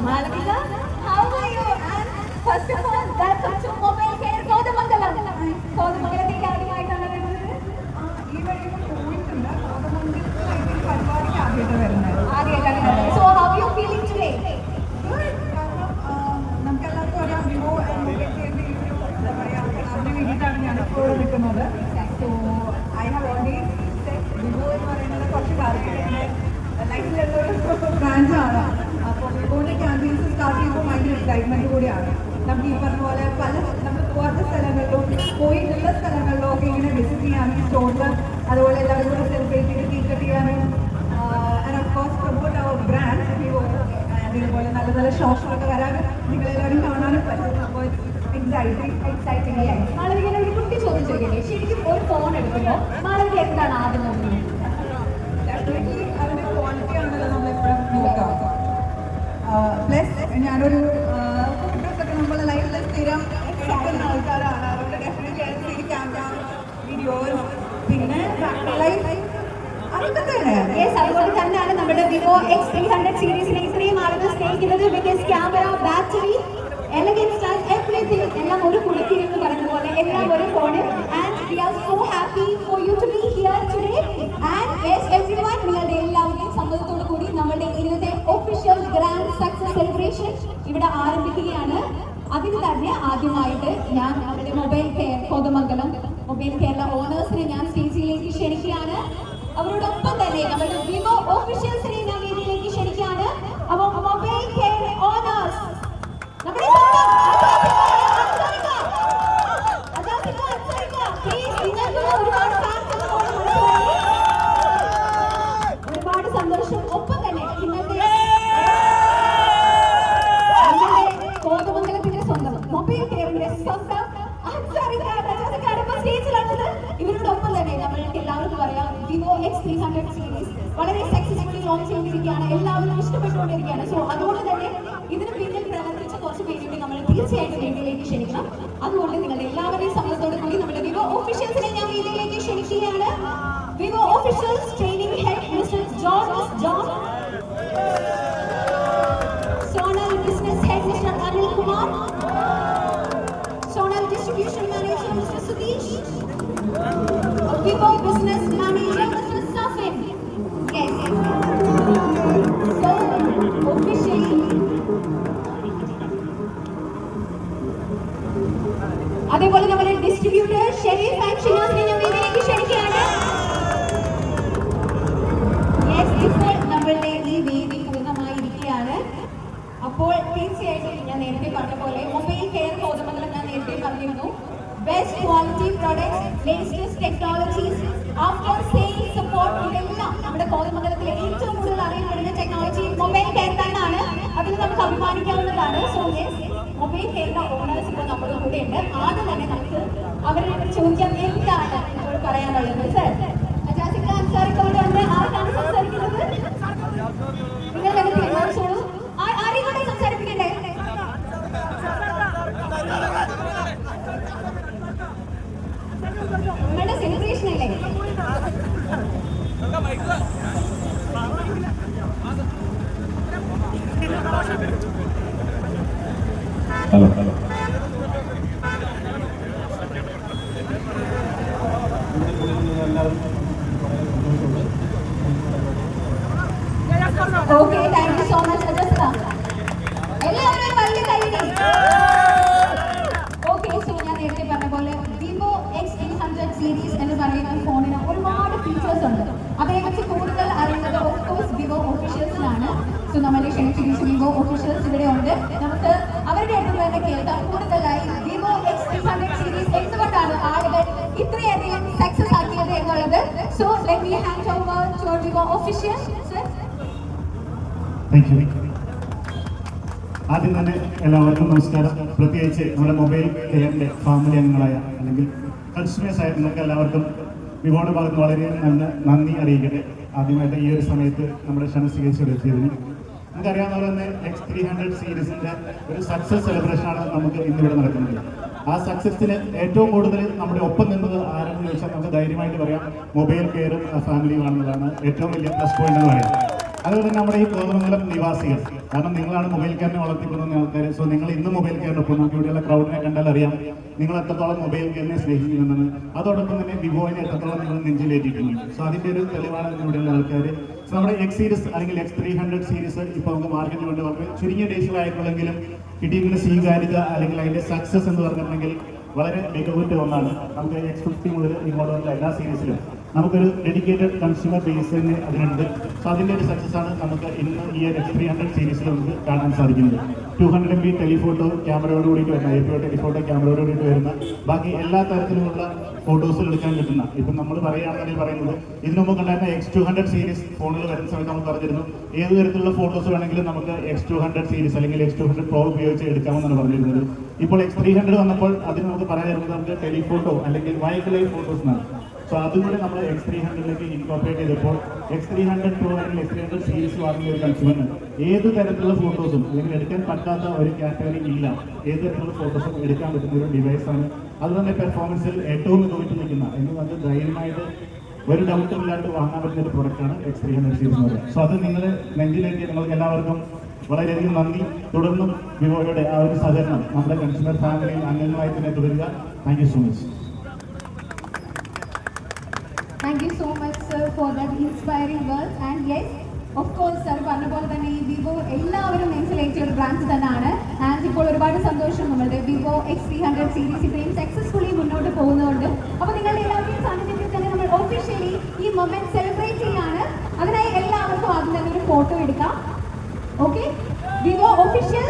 Malavika, how are you? And first of all, welcome to Mobile Care Kodamangalam. Kodamangalatേക്ക് ആദ്യമായിട്ടാണ് വരുന്നത്. ഈ വഴി പോയിട്ടുണ്ട്. കോതമംഗലത്ത് പരിപാടിക്ക് ആദ്യമായിട്ട് വരുന്നത്. ആദ്യമായിട്ടാണ് വരുന്നത്. So how are you feeling today? നമുക്കെല്ലാവർക്കും അറിയാം വിവോ മൊബൈൽ കെയറിന്റെ ഈ ഒരു എന്താ പറയുക അതിന് വേണ്ടിയിട്ടാണ് ഞാൻ ഇപ്പോൾ നിൽക്കുന്നത്. So I have already Vivo എന്ന് പറയുന്നത് കുറച്ച് കാലമായിട്ട് എൻ്റെ ലൈഫിലുള്ള ബ്രാൻഡാണ്. അപ്പോൾ വിവോൻ്റെ ക്യാമ്പയിൻസ് സ്റ്റാർട്ട് ചെയ്യുമ്പോൾ ഭയങ്കര എക്സൈറ്റ്മെൻറ്റ് കൂടിയാണ്. നമുക്ക് ഈ പറഞ്ഞ പോലെ പല നമ്മൾ പോകാത്ത സ്ഥലങ്ങളിലും പോയിട്ടുള്ള സ്ഥലങ്ങളിലും ഒക്കെ ഇങ്ങനെ വിസിറ്റ് ചെയ്യാനും സ്റ്റോറിൽ അതുപോലെ എല്ലാവരും കൂടെ സെലിബ്രേറ്റ് ചെയ്ത് കേക്ക് കട്ട് ചെയ്യാനും ആൻഡ് ഓഫ് കോഴ്സ് പ്രൊമോട്ട് അവർ ബ്രാൻഡ് വിവോ. ഇതുപോലെ നല്ല നല്ല ഷോപ്സിലൊക്കെ വരാൻ നിങ്ങളെല്ലാവരും കാണാനും പറ്റും. അപ്പോൾ എക്സൈറ്റിംഗ് ആയി. മാളവികനെ ഒരു കുട്ടി ചോദ്യം ചോദിക്കട്ടെ, ശരിക്കും ഒരു ഫോൺ എടുക്കുമ്പോൾ മാളവിക എന്താണ് ആദ്യം നോക്കുന്നത്? ഡെഫിനറ്റ്ലി അതിൻ്റെ ക്വാളിറ്റി ആണല്ലോ നമ്മളെപ്പോഴും നോക്കാം. പ്ലസ് ഞാനൊരു ഫോട്ടോസൊക്കെ നമ്മളെ ലൈഫിൽ സ്ഥിരം എടുക്കുന്ന ആൾക്കാരാണ്. അതുകൊണ്ട് ഡെഫിനറ്റ്ലി അതിന് ക്യാമറ വീഡിയോസ് പിന്നെ ലൈഫ് അതൊക്കെ തന്നെ. അതുകൊണ്ട് തന്നെയാണ് നമ്മുടെ വിവോ X300 സീരീസിനെ ഇത്രയും ആളുകൾ സ്നേഹിക്കുന്നത്. Because camera, battery, elegance, everything എല്ലാം ഒരു കുളിക്കിൽ എന്ന് പറയുന്ന പോലെ എല്ലാം ഒരു ഫോണിൽ. And we are so happy for you to be here today. And yes everyone, നിങ്ങളുടെ എല്ലാവരുടെയും സമ്മതത്തോടു കൂടി നമ്മുടെ ഇന്നത്തെ ഒഫീഷ്യൽ ഗ്രാൻഡ് സക്സസ് സെലിബ്രേഷൻ ഇവിടെ ആരംഭിക്കുകയാണ്. അതിന് തന്നെ ആദ്യമായിട്ട് ഞാൻ നമ്മുടെ mobile care Kothamangalam mobile Kerala ഓണേഴ്സിനെ ഞാൻ സ്റ്റേജിലേക്ക് ക്ഷണിക്കുകയാണ്. അവരോടൊപ്പം തന്നെ നമ്മുടെ വിവോ ഓഫീഷ്യൽസിനെ ഞാൻ വേദിയിലേക്ക് ക്ഷണിക്കുകയാണ്. അപ്പോൾ മൊബൈൽ കെയർ ഓണേഴ്സ് നമ്മുടെ ഒരുപാട് സന്തോഷം. ഒപ്പം തന്നെ ഇന്നത്തെ കോതമംഗലത്തിന്റെ സ്വന്തം മൊബൈൽ കെയറിന്റെ സ്വന്തം സ്റ്റേജിലാണത്. ഇവരോടൊപ്പം തന്നെ നമ്മൾക്ക് എല്ലാവർക്കും പറയാം വിവോ X300 സീരീസ് വളരെ സക്സസ്ഫുള്ളി ലോഞ്ച് ചെയ്തിരിക്കുകയാണ്. എല്ലാവരും ഇഷ്ടപ്പെട്ടുകൊണ്ടിരിക്കുകയാണ്. സോ അതുകൊണ്ട് തന്നെ ഇതിന് പിന്നിൽ പ്രവർത്തിച്ച കുറച്ച് പേരുടെ നമ്മൾ തീർച്ചയായിട്ടും വേദിയിലേക്ക് ക്ഷണിക്കണം. അതുകൊണ്ട് നിങ്ങളുടെ എല്ലാവരുടെയും സമ്മതത്തോടു കൂടി നമ്മുടെ വിവോ ഓഫീഷ്യൽസിനെ ഞാൻ വേദിയിലേക്ക് ക്ഷണിക്കുകയാണ്. Vivo officials training head mister John, zonal business head mister Anil Kumar, zonal distribution manager mister Sudheesh, Vivo Business Manager Mr. Safin. Yes. So officially, അതേപോലെ നമ്മുടെ ഡിസ്ട്രിബ്യൂട്ടർ ഷെരീഫ് ആൻഡ് ഷിനാസിനെ ഞാൻ വേദിയിലേക്ക് ക്ഷണിക്കുകയാണ്. യെസ്, ഇപ്പോൾ നമ്മളുടെ ഈ വേദി പൂർണ്ണമായിരിക്കുകയാണ്. അപ്പോൾ തീർച്ചയായിട്ടും ഞാൻ നേരത്തെ പറഞ്ഞ പോലെ മൊബൈൽ കെയർ കോതമംഗലം ഞാൻ നേരത്തെ പറഞ്ഞിരുന്നു. Best quality products, latest technologies, after sales support, ഇതെല്ലാം നമ്മുടെ കോതമംഗലത്തിലെ ഏറ്റവും കൂടുതൽ അറിയപ്പെടുന്ന ടെക്നോളജി മൊബൈൽ കെയർ തന്നെയാണ്. അതിൽ നമുക്ക് അഭിമാനിക്കാവുന്നതാണ്. സോ യെസ്, മൊബൈൽ കെയറിന്റെ ഓണേഴ്സ് ഇപ്പോൾ നമ്മുടെ കൂടെ ഉണ്ട്. ആദ്യം തന്നെ നമുക്ക് അവരുടെ ചോദ്യം എന്താണ് ഇപ്പോൾ പറയാനുള്ളത്? സർ അജാസിക്ക സംസാരിക്കൊണ്ട് ആർക്കാണ് സംസാരിക്കുന്നത്? നിങ്ങൾ തന്നെ തീരുമാനിച്ചോളൂ. ആരെയും സംസാരിപ്പിക്കണ്ടേ? നമ്മുടെ സെലിബ്രേഷൻ അല്ലേ? Hello okay, thank you so much അജസ്ത. എല്ലാവരും വലിയ കൈയ്യടി. ഓക്കെ, സോ ഞാൻ നേരത്തെ പറഞ്ഞ പോലെ വിവോ X300 സീരീസ് എന്ന് പറയുന്ന ഫോണിന് ഒരുപാട് ഫീച്ചേഴ്സ് ഉണ്ട്. അതിനെക്കുറിച്ച് കൂടുതൽ അറിയുന്നത് ഓഫ് കോഴ്സ് വിവോ ഓഫീഷ്യൽസിനാണ്. സോ നമ്മുടെ ക്ഷണിച്ചിരിച്ച വിവോ ഓഫീഷ്യൽസ് ഇവിടെ ഉണ്ട്. നമുക്ക് അവരുടെ അടുത്ത് തന്നെ കേൾക്കാം കൂടുതലായി വിവോ X300 സീരീസ് എന്തുകൊണ്ടാണ് ആളുകൾ ഇത്രയധികം സക്സസ് ആക്കിയത് എന്നുള്ളത്. So let me hand over to Vivo official. Sir, thank you. ആദ്യം തന്നെ എല്ലാവർക്കും നമസ്കാരം. പ്രത്യേകിച്ച് നമ്മുടെ മൊബൈൽ കെയറിൻ്റെ ഫാമിലി അംഗങ്ങളായ അല്ലെങ്കിൽ കൺസ്യൂമേഴ്സായ നിങ്ങൾക്ക് എല്ലാവർക്കും വിവോയുടെ ഭാഗത്ത് വളരെ നന്ദി അറിയിക്കട്ടെ. ആദ്യമായിട്ട് ഈ ഒരു സമയത്ത് നമ്മുടെ ക്ഷണം സ്വീകരിച്ചെടുത്തിയതിന് നമുക്കറിയാവുന്ന പോലെ തന്നെ X300 സീരീസിൻ്റെ ഒരു സക്സസ് സെലിബ്രേഷനാണ് നമുക്ക് ഇന്നിവിടെ നടക്കുന്നത്. ആ സക്സസിന് ഏറ്റവും കൂടുതൽ നമ്മുടെ ഒപ്പം നിന്നത് ആരെന്ന് ചോദിച്ചാൽ നമുക്ക് ധൈര്യമായിട്ട് പറയാം മൊബൈൽ കെയറും ഫാമിലിയും ആണെന്നതാണ് ഏറ്റവും വലിയ പ്ലസ് പോയിന്റ് എന്ന് പറയാം. അതുപോലെ തന്നെ നമ്മുടെ ഈ കോതമംഗലം നിവാസികൾ, കാരണം നിങ്ങളാണ് മൊബൈൽ കെയറിനെ വളർത്തിക്കൊണ്ടുവന്ന ആൾക്കാർ. സോ നിങ്ങൾ ഇന്ന് മൊബൈൽ കെയറിനൊപ്പം നമുക്ക് ഇവിടെയുള്ള ക്രൗഡിനെ കണ്ടാൽ അറിയാം നിങ്ങൾ എത്രത്തോളം മൊബൈൽ കെയറിനെ സ്നേഹിക്കുന്നുണ്ടെന്ന്. അതോടൊപ്പം തന്നെ വിവോനെ എത്രത്തോളം നിങ്ങൾ നെഞ്ചിലേറ്റിക്കുന്നുണ്ട്. സോ അതിൻ്റെ ഒരു തെളിവാണ് ഇവിടെയുള്ള ആൾക്കാർ. സോ നമ്മുടെ എക്സ് സീരീസ് അല്ലെങ്കിൽ X300 സീരീസ് ഇപ്പോൾ നമുക്ക് മാർക്കറ്റിൽ കൊണ്ട് വളരെ ചുരുങ്ങിയ ഡേയ്സിലായിട്ടുള്ളെങ്കിലും കിട്ടിയിരിക്കുന്ന സ്വീകാര്യത അല്ലെങ്കിൽ അതിൻ്റെ സക്സസ് എന്ന് പറഞ്ഞിട്ടുണ്ടെങ്കിൽ വളരെ മികവുറ്റ ഒന്നാണ്. നമുക്ക് X50 മുതൽ ഇങ്ങോട്ടുള്ള എല്ലാ സീരീസിലും നമുക്കൊരു ഡെഡിക്കേറ്റഡ് കൺസ്യൂമർ ബേസ് തന്നെ അതിനുണ്ട്. സോ അതിൻ്റെ ഒരു സക്സസ് ആണ് നമുക്ക് ഇന്ന് ഈ X300 സീരീസിൽ നമുക്ക് കാണാൻ സാധിക്കുന്നത്. 200 MB ടെലിഫോട്ടോ ക്യാമറയോട് കൂടിയിട്ട് വരുന്ന APO ടെലിഫോട്ടോ ക്യാമറയോട് കൂടിയിട്ട് വരുന്ന ബാക്കി എല്ലാ തരത്തിലുമുള്ള ഫോട്ടോസുകൾ എടുക്കാൻ കിട്ടുന്ന, ഇപ്പം നമ്മൾ പറയുകയാണെന്നുണ്ടെങ്കിൽ പറയുന്നത് ഇതിനു മുമ്പ് കണ്ടായിരുന്ന X200 സീരീസ് ഫോണിൽ വരുന്ന സമയത്ത് നമ്മൾ പറഞ്ഞിരുന്നു ഏത് തരത്തിലുള്ള ഫോട്ടോസ് വേണമെങ്കിലും നമുക്ക് X200 സീരീസ് അല്ലെങ്കിൽ X200 Pro ഉപയോഗിച്ച് എടുക്കാമെന്നാണ് പറഞ്ഞിരുന്നത്. ഇപ്പോൾ X300 വന്നപ്പോൾ അതിന് നമുക്ക് പറയാറുള്ളത് നമുക്ക് ടെലിഫോട്ടോ അല്ലെങ്കിൽ വൈൽഡ് ലൈഫ് ഫോട്ടോസ് എന്നാണ്. സോ അതുകൂടെ നമ്മൾ X300ലേക്ക് ഇൻകോർപ്പറേറ്റ് ചെയ്തപ്പോൾ X300 Pro അല്ലെങ്കിൽ X300 സീരീസ് വാങ്ങുന്ന ഒരു കൺസ്യൂമറിന് ഏത് തരത്തിലുള്ള ഫോട്ടോസും അല്ലെങ്കിൽ എടുക്കാൻ പറ്റാത്ത ഒരു കാറ്റഗറി ഇല്ല. ഏത് തരത്തിലുള്ള ഫോട്ടോസും എടുക്കാൻ പറ്റുന്ന ഒരു ഡിവൈസാണ്. അതുതന്നെ പെർഫോമൻസിൽ ഏറ്റവും മികവിട്ട് നിൽക്കുന്ന എന്ന് നമുക്ക് ധൈര്യമായിട്ട് ഒരു ഡൗട്ടും ഇല്ലാണ്ട് വാങ്ങാൻ പറ്റുന്ന ഒരു പ്രൊഡക്റ്റാണ് X300 സീരീസ് എന്ന് പറയുന്നത്. സോ അത് നിങ്ങൾ നെഞ്ചിലേക്ക് നിങ്ങൾക്ക് എല്ലാവർക്കും വളരെയധികം നന്ദി. തുടർന്നും വിവോയുടെ ആ ഒരു സഹകരണം നമ്മുടെ കൺസ്യൂമർ ഫാമിലിയിൽ അംഗങ്ങളായി തന്നെ തുടരുക. Thank you so much. Thank you so much, sir, for that inspiring words. And yes, of course, sir, പറഞ്ഞ പോലെ തന്നെ ഈ വിവോ എല്ലാവരും നെഞ്ചിലേറ്റിയ ഒരു ബ്രാൻഡ് തന്നെയാണ്. ആൻഡ് ഇപ്പോൾ ഒരുപാട് സന്തോഷം നമ്മളുടെ വിവോ X300 സീരീസ് ഇത്രയും സക്സസ്ഫുള്ളി മുന്നോട്ട് പോകുന്നതുകൊണ്ട്. അപ്പോൾ നിങ്ങളുടെ എല്ലാവരുടെയും സാന്നിധ്യത്തിൽ തന്നെ നമ്മൾ ഒഫീഷ്യലി ഈ മൊമെന്റ് സെലിബ്രേറ്റ് ചെയ്യാണ്. അതിനായി എല്ലാവർക്കും ആദ്യം തന്നെ ഒരു ഫോട്ടോ എടുക്കാം. Okay, Vivo official